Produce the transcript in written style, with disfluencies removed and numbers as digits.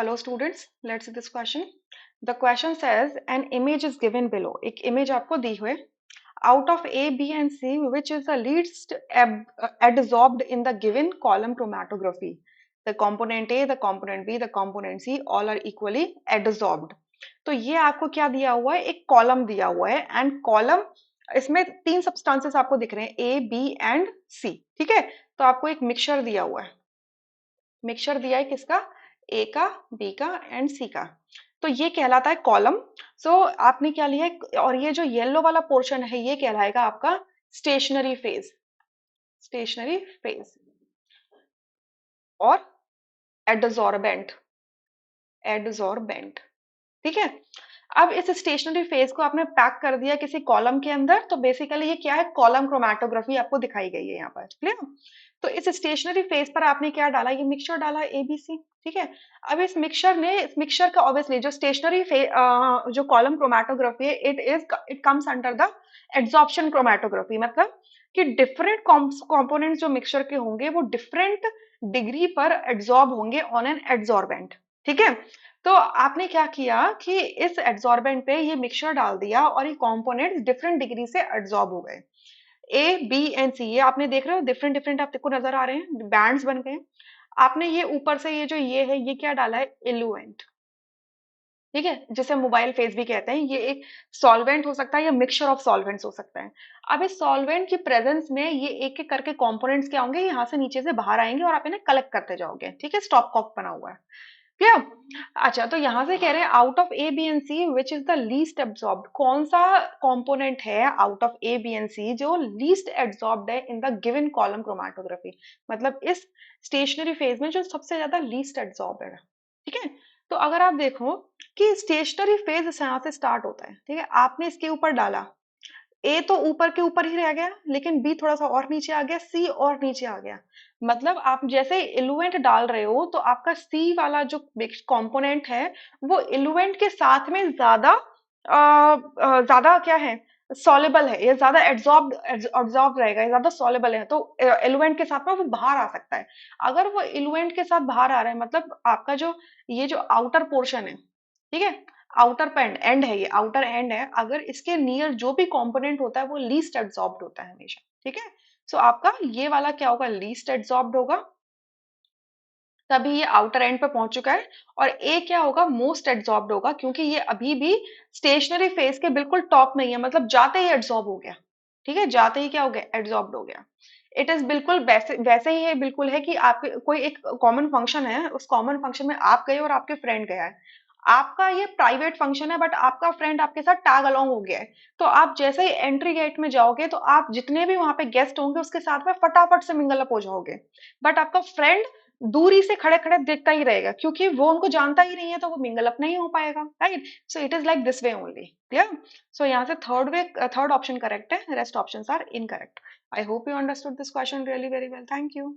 Hello students, let's see this question. The question says an image is given below. एक image आपको दी हुई है. Out of A, B and C, which is the least adsorbed in the given column chromatography? The component A, the component B, the component C, all are equally adsorbed. तो ये आपको क्या दिया हुआ है? एक कॉलम दिया हुआ है एंड कॉलम इसमें तीन सब्सटेंसेस आपको दिख रहे हैं ए बी एंड सी. ठीक है, तो आपको एक मिक्सचर दिया हुआ है. मिक्सचर दिया है किसका? ए का, बी का एंड सी का. तो ये कहलाता है कॉलम. सो आपने क्या लिया है, और ये जो येलो वाला पोर्शन है ये कहलाएगा आपका स्टेशनरी फेज. स्टेशनरी फेज और एडजॉर्बेंट. एडजॉर्बेंट. ठीक है. अब इस स्टेशनरी फेज को आपने पैक कर दिया किसी कॉलम के अंदर, तो बेसिकली ये क्या है? कॉलम क्रोमेटोग्राफी आपको दिखाई गई है यहाँ पर. क्लियर? तो इस स्टेशनरी फेज पर आपने क्या डाला? ये मिक्सचर डाला एबीसी. ठीक है. अब इस मिक्सचर का ऑब्वियसली जो स्टेशनरी जो कॉलम क्रोमेटोग्राफी है, it comes under the adsorption chromatography. मतलब कि डिफरेंट कंपोनेंट्स जो मिक्सचर के होंगे वो डिफरेंट डिग्री पर एड्सॉर्ब होंगे ऑन एन एड्सॉर्बेंट. ठीक है. तो आपने क्या किया कि इस एड्सॉर्बेंट पे ये मिक्सचर डाल दिया और ये कंपोनेंट्स डिफरेंट डिग्री से एड्सॉर्ब हो गए. ए बी एंड सी, ये आपने देख रहे हो डिफरेंट डिफरेंट आपको नजर आ रहे हैं, बैंड्स बन गए. आपने ये ऊपर से ये जो ये है ये क्या डाला है? इलुएंट. ठीक है, जिसे मोबाइल फेज भी कहते हैं. ये एक सॉल्वेंट हो सकता है या मिक्सचर ऑफ सॉल्वेंट्स हो सकता है. अब इस सॉल्वेंट की प्रेजेंस में ये एक एक करके कंपोनेंट्स क्या होंगे? यहाँ से नीचे से बाहर आएंगे और आप इन्हें कलेक्ट करते जाओगे. ठीक है, स्टॉप कॉक बना हुआ है. क्या? अच्छा, तो यहां से कह रहे हैं out of A B and C which is the least absorbed. कौन सा कंपोनेंट है out of A B and C जो लीस्ट एब्सॉर्ब्ड है in the given column chromatography? मतलब इस स्टेशनरी फेज में जो सबसे ज्यादा लीस्ट एब्सॉर्ब है. ठीक है. तो अगर आप देखो कि स्टेशनरी फेज यहाँ से स्टार्ट होता है. ठीक है, आपने इसके ऊपर डाला, ए तो ऊपर के ऊपर ही रह गया, लेकिन बी थोड़ा सा और नीचे आ गया, सी और नीचे आ गया. मतलब आप जैसे इलुएंट डाल रहे हो तो आपका सी वाला जो कंपोनेंट है वो इलुएंट के साथ में ज्यादा क्या है? सॉलेबल है. ये ज्यादा एब्जॉर्ब रहेगा, ये ज्यादा सॉलेबल है, तो इलुएंट के साथ में वो बाहर आ सकता है. अगर वो इलुएंट के साथ बाहर आ रहा है मतलब आपका जो ये जो आउटर पोर्शन है. ठीक है, आउटर एंड एंड है, ये आउटर एंड है. अगर इसके नियर जो भी कंपोनेंट होता है वो लीस्ट एब्सॉर्ब्ड होता है हमेशा. ठीक है. सो आपका ये वाला क्या होगा? लीस्ट एब्सॉर्ब्ड होगा. तभी ये आउटर एंड पे पहुंच चुका है. और ए क्या होगा? मोस्ट एब्सॉर्ब्ड होगा, क्योंकि ये अभी भी स्टेशनरी फेज के बिल्कुल टॉप में ही है. मतलब जाते ही एब्सॉर्ब हो गया. ठीक है, जाते ही क्या हो गया? एब्सॉर्ब्ड हो गया. इट इज बिल्कुल वैसे वैसे ही है. बिल्कुल है कि आपके कोई एक कॉमन फंक्शन है, उस कॉमन फंक्शन में आप गए और आपके फ्रेंड गया है. आपका ये प्राइवेट फंक्शन है बट आपका फ्रेंड आपके साथ टैग अलोंग हो गया है. तो आप जैसे ही एंट्री गेट में जाओगे तो आप जितने भी वहां पे गेस्ट होंगे उसके साथ में फटाफट से मिंगल अप हो जाओगे. बट आपका फ्रेंड दूरी से खड़े खड़े देखता ही रहेगा, क्योंकि वो उनको जानता ही नहीं है, तो वो मिंगल अप नहीं हो पाएगा. Right. So it is like this way only. Clear? So यहाँ से थर्ड ऑप्शन करेक्ट है, rest options are incorrect. I hope you understood this question really very well. Thank you.